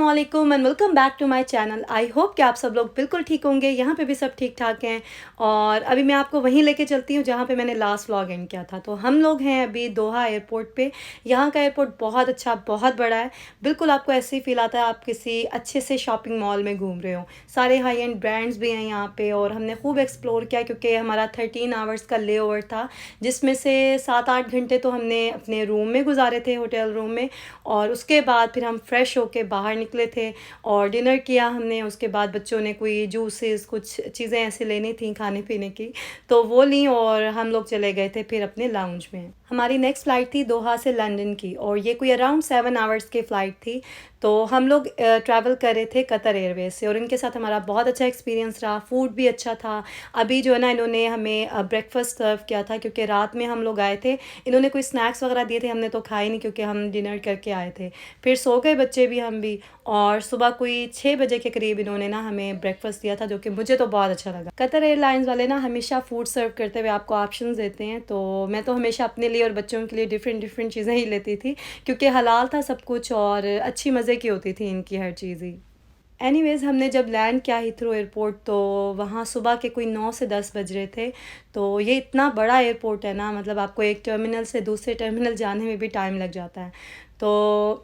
अस्सलामुअलैकुम and welcome back to my channel. I hope कि आप सब लोग बिल्कुल ठीक होंगे। यहाँ पे भी सब ठीक ठाक हैं। और अभी मैं आपको वहीं लेके चलती हूँ जहाँ पे मैंने लास्ट व्लॉग एंड किया था। तो हम लोग हैं अभी दोहा एयरपोर्ट पे। यहाँ का एयरपोर्ट बहुत अच्छा, बहुत बड़ा है। बिल्कुल आपको ऐसे ही फील आता है आप किसी अच्छे से शॉपिंग मॉल में घूम रहे हो। सारे हाई एंड ब्रांड्स भी हैं यहाँ पे और हमने खूब एक्सप्लोर किया क्योंकि हमारा 13 आवर्स का ले ओवर था, जिसमें से 7-8 घंटे तो हमने अपने रूम में गुजारे थे, होटल रूम में। और उसके बाद फिर हम फ्रेश होके बाहर निकले थे और डिनर किया हमने। उसके बाद बच्चों ने कोई जूसेस, कुछ चीज़ें ऐसे लेनी थी खाने पीने की, तो वो ली और हम लोग चले गए थे फिर अपने लाउंज में। हमारी नेक्स्ट फ़्लाइट थी दोहा से लंदन की और ये कोई अराउंड 7 आवर्स की फ़्लाइट थी। तो हम लोग ट्रैवल कर रहे थे कतर एयरवेज़ से और इनके साथ हमारा बहुत अच्छा एक्सपीरियंस रहा। फूड भी अच्छा था। अभी जो है ना, इन्होंने हमें ब्रेकफास्ट सर्व किया था क्योंकि रात में हम लोग आए थे। इन्होंने कोई स्नैक्स वगैरह दिए थे, हमने तो खाए नहीं क्योंकि हम डिनर करके आए थे। फिर सो गए बच्चे भी, हम भी। और सुबह कोई 6 बजे के करीब इन्होंने ना हमें ब्रेकफास्ट दिया था, जो कि मुझे तो बहुत अच्छा लगा। कतर एयरलाइंस वाले ना हमेशा फूड सर्व करते हुए आपको ऑप्शंस देते हैं, तो मैं तो हमेशा अपने लिए और बच्चों के लिए डिफरेंट डिफरेंट चीज़ें ही लेती थी क्योंकि हलाल था सब कुछ और अच्छी मज़े की होती थी इनकी हर चीज़ ही। एनीवेज़, हमने जब लैंड किया हीथ्रो एयरपोर्ट तो वहाँ सुबह के कोई 9 से 10 बज रहे थे। तो ये इतना बड़ा एयरपोर्ट है ना, मतलब आपको एक टर्मिनल से दूसरे टर्मिनल जाने में भी टाइम लग जाता है। तो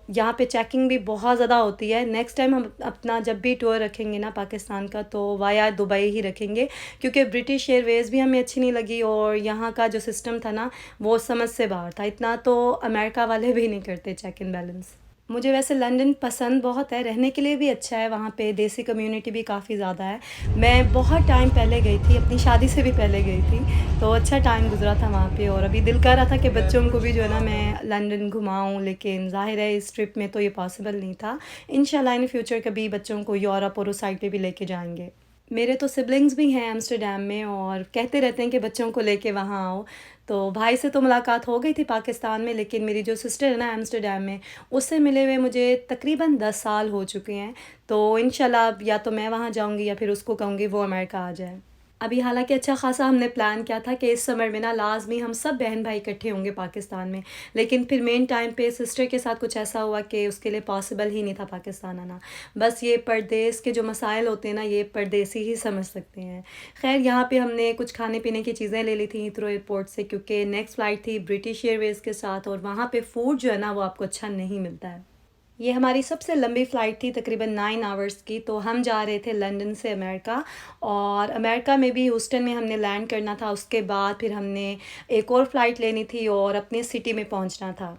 यहाँ पे चेकिंग भी बहुत ज़्यादा होती है। नेक्स्ट टाइम हम अपना जब भी टूर रखेंगे ना पाकिस्तान का, तो वाया दुबई ही रखेंगे क्योंकि ब्रिटिश एयरवेज़ भी हमें अच्छी नहीं लगी और यहाँ का जो सिस्टम था ना, वो समझ से बाहर था। इतना तो अमेरिका वाले भी नहीं करते चेक इन बैलेंस। मुझे वैसे लंदन पसंद बहुत है, रहने के लिए भी अच्छा है। वहाँ पे देसी कम्युनिटी भी काफ़ी ज़्यादा है। मैं बहुत टाइम पहले गई थी, अपनी शादी से भी पहले गई थी, तो अच्छा टाइम गुजरा था वहाँ पे। और अभी दिल कर रहा था कि बच्चों को भी जो है ना मैं लंदन घुमाऊँ, लेकिन ज़ाहिर है इस ट्रिप में तो ये पॉसिबल नहीं था। इंशाल्लाह इन फ्यूचर कभी बच्चों को यूरोप और उस साइड पे भी लेके जाएंगे। मेरे तो सिबलिंग्स भी हैं एम्स्टर्डम में और कहते रहते हैं कि बच्चों को लेके वहाँ आओ। तो भाई से तो मुलाकात हो गई थी पाकिस्तान में, लेकिन मेरी जो सिस्टर है ना एम्स्टर्डम में, उससे मिले हुए मुझे तकरीबन 10 साल हो चुके हैं। तो इंशाल्लाह अब या तो मैं वहाँ जाऊँगी या फिर उसको कहूँगी वो अमेरिका आ जाए। अभी हालांकि अच्छा खासा हमने प्लान किया था कि इस समर में ना लाजमी हम सब बहन भाई इकट्ठे होंगे पाकिस्तान में, लेकिन फिर मेन टाइम पे सिस्टर के साथ कुछ ऐसा हुआ कि उसके लिए पॉसिबल ही नहीं था पाकिस्तान आना। बस ये परदेस के जो मसाइल होते हैं ना, ये परदेसी ही समझ सकते हैं। खैर, यहाँ पे हमने कुछ खाने पीने की चीज़ें ले ली थी हीथ्रो एयरपोर्ट से क्योंकि नेक्स्ट फ़्लाइट थी ब्रिटिश एयरवेज़ के साथ और वहाँ पे फ़ूड जो है ना वो आपको अच्छा नहीं मिलता है। ये हमारी सबसे लंबी फ़्लाइट थी, तकरीबन 9 आवर्स की। तो हम जा रहे थे लंदन से अमेरिका और अमेरिका में भी ह्यूस्टन में हमने लैंड करना था। उसके बाद फिर हमने एक और फ़्लाइट लेनी थी और अपने सिटी में पहुंचना था।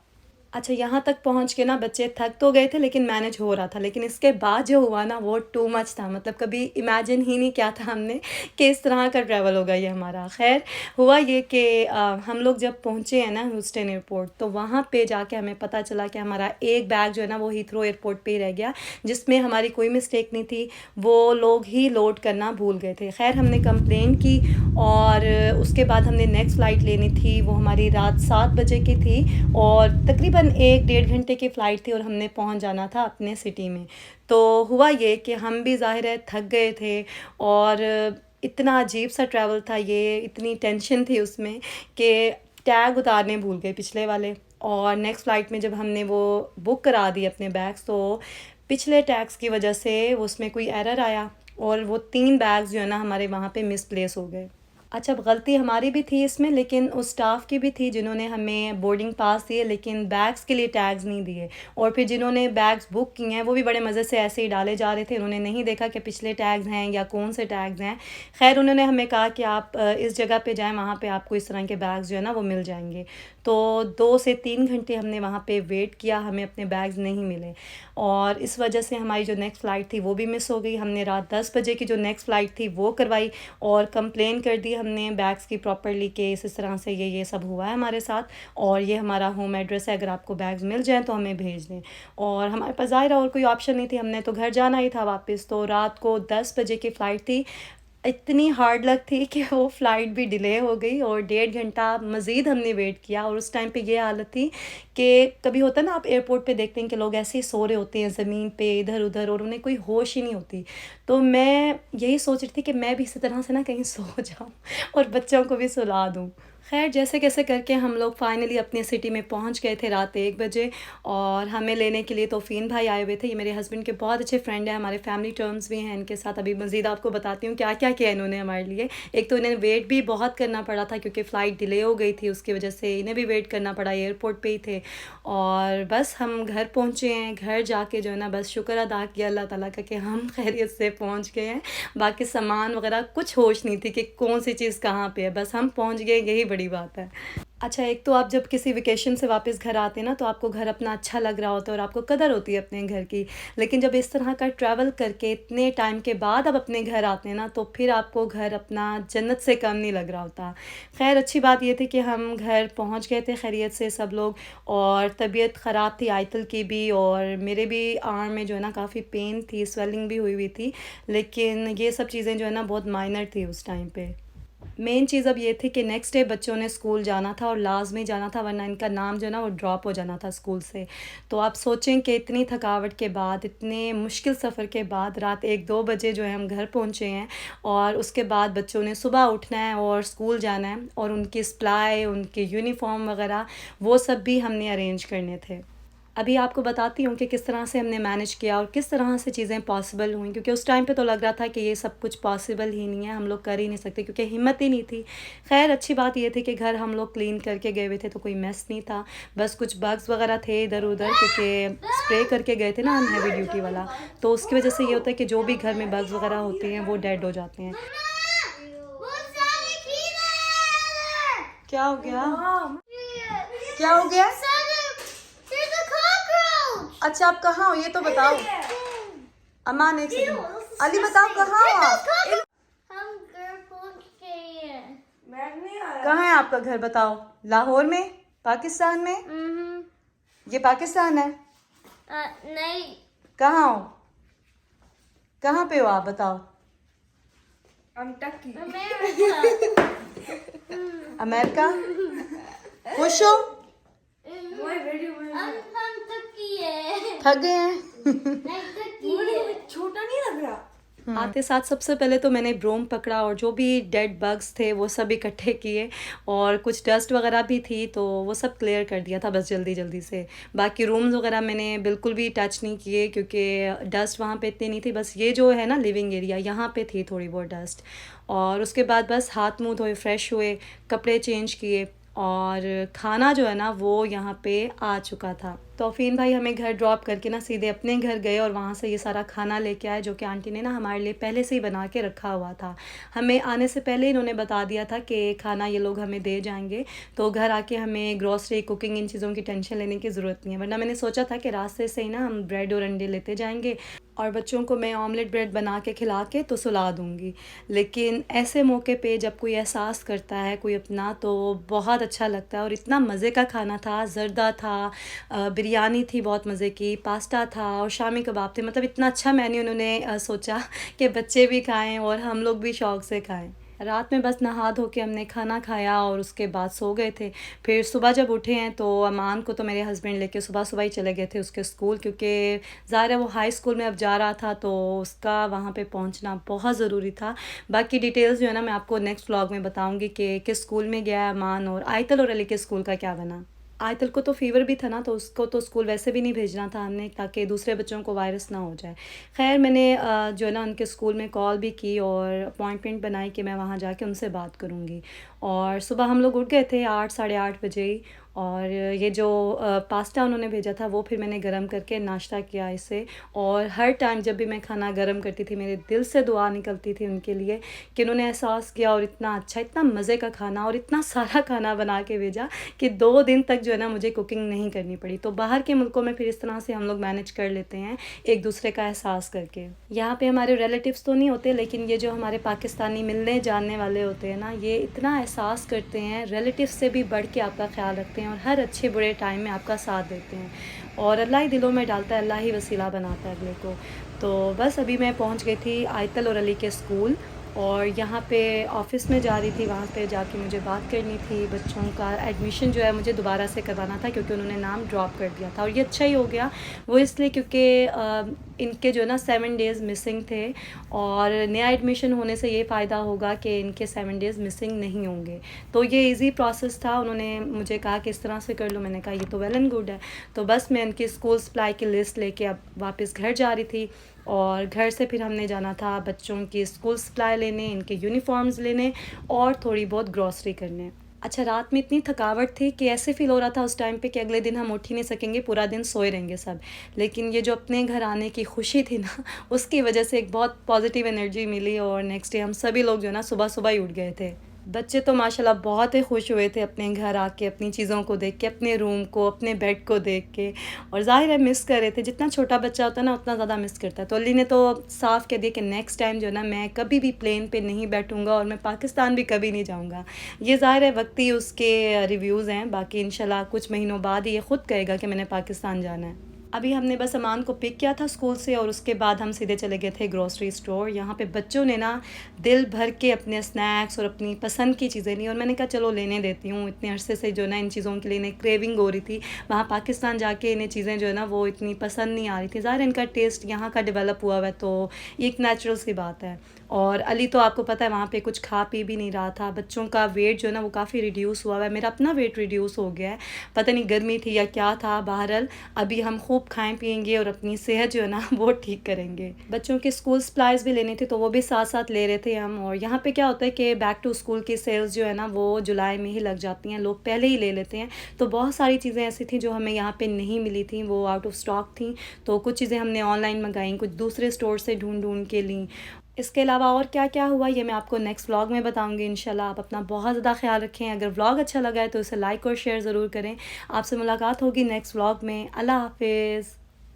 अच्छा, यहाँ तक पहुँच के ना बच्चे थक तो गए थे लेकिन मैनेज हो रहा था, लेकिन इसके बाद जो हुआ ना वो टू मच था। मतलब कभी इमेजिन ही नहीं किया था हमने कि इस तरह का ट्रैवल होगा ये हमारा। खैर, हुआ ये कि हम लोग जब पहुँचे हैं ना ह्यूस्टन एयरपोर्ट, तो वहाँ पे जाके हमें पता चला कि हमारा एक बैग जो है ना वो हीथ्रो एयरपोर्ट पे ही रह गया, जिसमें हमारी कोई मिस्टेक नहीं थी। वो लोग ही लोड करना भूल गए थे। खैर, हमने कंप्लेन की और उसके बाद हमने नेक्स्ट फ़्लाइट लेनी थी। वो हमारी रात 7 बजे की थी और तकरीबन 1-1.5 घंटे की फ़्लाइट थी और हमने पहुंच जाना था अपने सिटी में। तो हुआ ये कि हम भी ज़ाहिर है थक गए थे और इतना अजीब सा ट्रैवल था ये, इतनी टेंशन थी उसमें कि टैग उतारने भूल गए पिछले वाले। और नेक्स्ट फ़्लाइट में जब हमने वो बुक करा दी अपने बैग्स, तो पिछले टैग्स की वजह से उसमें कोई एरर आया और वो 3 बैग्स जो है ना हमारे वहाँ पे मिसप्लेस हो गए। अच्छा, अब गलती हमारी भी थी इसमें, लेकिन उस स्टाफ की भी थी जिन्होंने हमें बोर्डिंग पास दिए लेकिन बैग्स के लिए टैग्स नहीं दिए। और फिर जिन्होंने बैग्स बुक किए हैं वो भी बड़े मज़े से ऐसे ही डाले जा रहे थे। उन्होंने नहीं देखा कि पिछले टैग्स हैं या कौन से टैग्स हैं। खैर, उन्होंने हमें कहा कि आप इस जगह पे जाएं, वहाँ पे आपको इस तरह के बैग्स जो है ना वो मिल जाएंगे। तो 2 से 3 घंटे हमने वहाँ पे वेट किया, हमें अपने बैग्स नहीं मिले और इस वजह से हमारी जो नेक्स्ट फ़्लाइट थी वो भी मिस हो गई। हमने रात 10 बजे की जो नेक्स्ट फ़्लाइट थी वो करवाई और कंप्लेन कर दी हमने बैग्स की प्रॉपर्ली कि इस तरह से ये सब हुआ है हमारे साथ और ये हमारा होम एड्रेस है, अगर आपको बैग्स मिल जाएँ तो हमें भेज दें। और हमारे पास ज़ाहिर और कोई ऑप्शन नहीं थी, हमने तो घर जाना ही था वापस। तो रात को 10 बजे की फ़्लाइट थी। इतनी हार्ड लक थी कि वो फ़्लाइट भी डिले हो गई और 1.5 घंटा मज़ीद हमने वेट किया। और उस टाइम पे ये हालत थी कि कभी होता है ना, आप एयरपोर्ट पे देखते हैं कि लोग ऐसे ही सो रहे होते हैं ज़मीन पे इधर-उधर और उन्हें कोई होश ही नहीं होती। तो मैं यही सोच रही थी कि मैं भी इसी तरह से ना कहीं सो जाऊँ और बच्चों को भी सुला दूँ। खैर जैसे कैसे करके हम लोग फाइनली अपनी सिटी में पहुंच गए थे रात 1 बजे। और हमें लेने के लिए तौफीन भाई आए हुए थे। ये मेरे हस्बैंड के बहुत अच्छे फ्रेंड हैं, हमारे फैमिली टर्म्स भी हैं इनके साथ। अभी मज़ीद आपको बताती हूँ क्या क्या किया इन्होंने हमारे लिए। एक तो इन्हें वेट भी बहुत करना पड़ा था क्योंकि फ़्लाइट डिले हो गई थी, उसकी वजह से इन्हें भी वेट करना पड़ा, एयरपोर्ट पर ही थे। और बस हम घर पहुँचे हैं। घर जाके जो है ना बस शुक्र अदा किया अल्लाह ताला का कि हम खैरियत से पहुँच गए हैं। बाकी सामान वगैरह कुछ होश नहीं थी कि कौन सी चीज़ कहाँ पे है, बस हम पहुँच गए, यही बड़ी बात है। अच्छा, एक तो आप जब किसी वेकेशन से वापस घर आते हैं ना तो आपको घर अपना अच्छा लग रहा होता है और आपको कदर होती है अपने घर की। लेकिन जब इस तरह का ट्रैवल करके इतने टाइम के बाद आप अपने घर आते हैं ना तो फिर आपको घर अपना जन्नत से कम नहीं लग रहा होता। खैर अच्छी बात ये थी कि हम घर पहुंच गए थे खैरियत से सब लोग। और तबीयत ख़राब थी आयतल की भी, और मेरे भी आर्म में जो है ना काफ़ी पेन थी, स्वेलिंग भी हुई हुई थी। लेकिन ये सब चीज़ें जो है ना बहुत माइनर थी उस टाइम पे। मेन चीज़ अब ये थी कि नेक्स्ट डे बच्चों ने स्कूल जाना था और लाजमी जाना था, वरना इनका नाम जो है ना वो ड्रॉप हो जाना था स्कूल से। तो आप सोचें कि इतनी थकावट के बाद, इतने मुश्किल सफ़र के बाद रात 1-2 बजे जो है हम घर पहुँचे हैं। और उसके बाद बच्चों ने सुबह उठना है और स्कूल जाना है, और उनकी सप्लाई, उनके यूनिफ़ॉर्म वगैरह वो सब भी हमने अरेंज करने थे। अभी आपको बताती हूँ कि किस तरह से हमने मैनेज किया और किस तरह से चीज़ें पॉसिबल हुई, क्योंकि उस टाइम पे तो लग रहा था कि ये सब कुछ पॉसिबल ही नहीं है, हम लोग कर ही नहीं सकते क्योंकि हिम्मत ही नहीं थी। खैर अच्छी बात ये थी कि घर हम लोग क्लीन करके गए हुए थे तो कोई मेस नहीं था। बस कुछ बग्स वगैरह थे इधर उधर, क्योंकि स्प्रे करके गए थे ना हम हैवी ड्यूटी वाला। तो उसकी वजह से ये होता है कि जो भी घर में बग्स वगैरह होते हैं वो डेड हो जाते हैं। क्या हो गया? क्या हो गया? अच्छा आप कहाँ हो ये तो बताओ। अमान एक सेकंड, अली बताओ कहाँ हो आप? हम घर पहुंच गए हैं। कहाँ है आपका घर बताओ? लाहौर में, पाकिस्तान में? ये पाकिस्तान है? नहीं, कहाँ हो, कहाँ पे हो आप बताओ? अमेरिका। खुश हो? हम टर्की है। थक गए हैं? नहीं, टर्की है। छोटा नहीं लग रहा। आते साथ सबसे पहले तो मैंने ब्रोम पकड़ा और जो भी डेड बग्स थे वो सब इकट्ठे किए, और कुछ डस्ट वगैरह भी थी तो वो सब क्लियर कर दिया था बस जल्दी जल्दी से। बाकी रूम्स वगैरह मैंने बिल्कुल भी टच नहीं किए क्योंकि डस्ट वहाँ पे इतनी नहीं थी, बस ये जो है ना लिविंग एरिया यहाँ पे थी थोड़ी बहुत डस्ट। और उसके बाद बस हाथ मुँह धोए, फ्रेश हुए, कपड़े चेंज किए, और खाना जो है ना वो यहाँ पे आ चुका था। तौफीन भाई हमें घर ड्रॉप करके ना सीधे अपने घर गए और वहाँ से ये सारा खाना लेके आए जो कि आंटी ने ना हमारे लिए पहले से ही बना के रखा हुआ था। हमें आने से पहले इन्होंने बता दिया था कि खाना ये लोग हमें दे जाएंगे, तो घर आके हमें ग्रॉसरी, कुकिंग, इन चीज़ों की टेंशन लेने की ज़रूरत नहीं है। वरना मैंने सोचा था कि रास्ते से ही ना हम ब्रेड और अंडे लेते जाएंगे और बच्चों को मैं ऑमलेट ब्रेड बना के खिला के तो सुला दूँगी। लेकिन ऐसे मौके पे जब कोई एहसास करता है कोई अपना, तो बहुत अच्छा लगता है। और इतना मज़े का खाना था, ज़र्दा था, बिरयानी थी बहुत मज़े की, पास्ता था और शामी कबाब थे। मतलब इतना अच्छा मेन्यू उन्होंने सोचा कि बच्चे भी खाएं और हम लोग भी शौक़ से खाएं। रात में बस नहा धो के हमने खाना खाया और उसके बाद सो गए थे। फिर सुबह जब उठे हैं तो अमान को तो मेरे हस्बैंड लेके सुबह सुबह ही चले गए थे उसके स्कूल, क्योंकि ज़ाहिर है वो हाई स्कूल में अब जा रहा था तो उसका वहाँ पे पहुँचना बहुत ज़रूरी था। बाकी डिटेल्स जो है ना मैं आपको नेक्स्ट व्लॉग में बताऊँगी कि किस स्कूल में गया है अमान, और आयतल और अली के स्कूल का क्या बना। आयतल को तो फ़ीवर भी था ना, तो उसको तो स्कूल वैसे भी नहीं भेजना था हमने ताकि दूसरे बच्चों को वायरस ना हो जाए। खैर मैंने जो है ना उनके स्कूल में कॉल भी की और अपॉइंटमेंट बनाई कि मैं वहाँ जाके उनसे बात करूँगी। और सुबह हम लोग उठ गए थे 8 साढ़े 8 बजे ही, और ये जो पास्ता उन्होंने भेजा था वो फिर मैंने गरम करके नाश्ता किया इससे। और हर टाइम जब भी मैं खाना गरम करती थी मेरे दिल से दुआ निकलती थी उनके लिए कि उन्होंने एहसास किया और इतना अच्छा, इतना मज़े का खाना और इतना सारा खाना बना के भेजा कि 2 दिन तक जो है ना मुझे कुकिंग नहीं करनी पड़ी। तो बाहर के मुल्कों में फिर इस तरह से हम लोग मैनेज कर लेते हैं एक दूसरे का एहसास करके। यहाँ पे हमारे रिलेटिव्स तो नहीं होते, लेकिन ये जो हमारे पाकिस्तानी मिलने जानने वाले होते हैं ना, ये इतना एहसास करते हैं, रिलेटिव्स से भी बढ़ के आपका ख्याल रखते हैं और हर अच्छे बुरे टाइम में आपका साथ देते हैं। और अल्लाह ही दिलों में डालता है, अल्लाह ही वसीला बनाता है अगले को। तो बस अभी मैं पहुंच गई थी आयतल और अली के स्कूल, और यहाँ पे ऑफ़िस में जा रही थी, वहाँ पे जाके मुझे बात करनी थी। बच्चों का एडमिशन जो है मुझे दोबारा से करवाना था क्योंकि उन्होंने नाम ड्रॉप कर दिया था, और ये अच्छा ही हो गया। वो इसलिए क्योंकि इनके जो है ना 7 डेज़ मिसिंग थे, और नया एडमिशन होने से ये फ़ायदा होगा कि इनके 7 डेज़ मिसिंग नहीं होंगे। तो ये इजी प्रोसेस था। उन्होंने मुझे कहा कि इस तरह से कर लो। मैंने कहा ये तो वेल एंड गुड है। तो बस मैं इनकी स्कूल सप्लाई की लिस्ट लेके अब वापस घर जा रही थी, और घर से फिर हमने जाना था बच्चों की स्कूल सप्लाई लेने, इनके यूनिफॉर्म्स लेने और थोड़ी बहुत ग्रॉसरी करने। अच्छा, रात में इतनी थकावट थी कि ऐसे फ़ील हो रहा था उस टाइम पे कि अगले दिन हम उठ ही नहीं सकेंगे, पूरा दिन सोए रहेंगे सब। लेकिन ये जो अपने घर आने की खुशी थी ना, उसकी वजह से एक बहुत पॉजिटिव एनर्जी मिली, और नेक्स्ट डे हम सभी लोग जो है ना सुबह-सुबह ही उठ गए थे। बच्चे तो माशाल्लाह बहुत ही खुश हुए थे अपने घर आके, अपनी चीज़ों को देख के, अपने रूम को, अपने बेड को देख के, और ज़ाहिर है मिस कर रहे थे। जितना छोटा बच्चा होता है ना उतना ज़्यादा मिस करता है। तो अली ने तो साफ़ कह दिया कि नेक्स्ट टाइम जो है ना मैं कभी भी प्लेन पे नहीं बैठूँगा, और मैं पाकिस्तान भी कभी नहीं जाऊँगा। ये ज़ाहिर है वक़्ती उसके रिव्यूज़ हैं, बाकी इंशाल्लाह कुछ महीनों बाद ही ये ख़ुद कहेगा कि मैंने पाकिस्तान जाना है। अभी हमने बस अमान को पिक किया था स्कूल से, और उसके बाद हम सीधे चले गए थे ग्रोसरी स्टोर। यहाँ पे बच्चों ने ना दिल भर के अपने स्नैक्स और अपनी पसंद की चीज़ें ली, और मैंने कहा चलो लेने देती हूँ। इतने अरसे से जो ना इन चीज़ों के लिए इन्हें क्रेविंग हो रही थी। वहाँ पाकिस्तान जाके इन्हें चीज़ें जो है ना वो इतनी पसंद नहीं आ रही थी। ज़ाहिर इनका टेस्ट यहाँ का डेवलप हुआ हुआ है, तो ये एक नेचुरल सी बात है। और अली तो आपको पता है वहाँ पे कुछ खा पी भी नहीं रहा था। बच्चों का वेट जो है ना वो काफ़ी रिड्यूस हुआ है। मेरा अपना वेट रिड्यूस हो गया है, पता नहीं गर्मी थी या क्या था। बहरहाल अभी हम खूब खाएं पिएंगे और अपनी सेहत जो है ना वो ठीक करेंगे। बच्चों के स्कूल सप्लाइज़ भी लेने थे, तो वो भी साथ साथ ले रहे थे हम। और यहाँ पे क्या होता है कि बैक टू स्कूल की सेल्स जो है ना वो जुलाई में ही लग जाती हैं, लोग पहले ही ले लेते हैं। तो बहुत सारी चीज़ें ऐसी थी जो हमें यहाँ पे नहीं मिली थी, वो आउट ऑफ स्टॉक थी। तो कुछ चीज़ें हमने ऑनलाइन मंगाई, कुछ दूसरे स्टोर से ढूंढ ढूंढ के ली। इसके अलावा और क्या क्या हुआ ये मैं आपको नेक्स्ट व्लॉग में बताऊंगी इंशाल्लाह। आप अपना बहुत ज़्यादा ख्याल रखें। अगर व्लॉग अच्छा लगा है तो इसे लाइक और शेयर ज़रूर करें। आपसे मुलाकात होगी नेक्स्ट व्लॉग में। अल्लाह हाफिज़।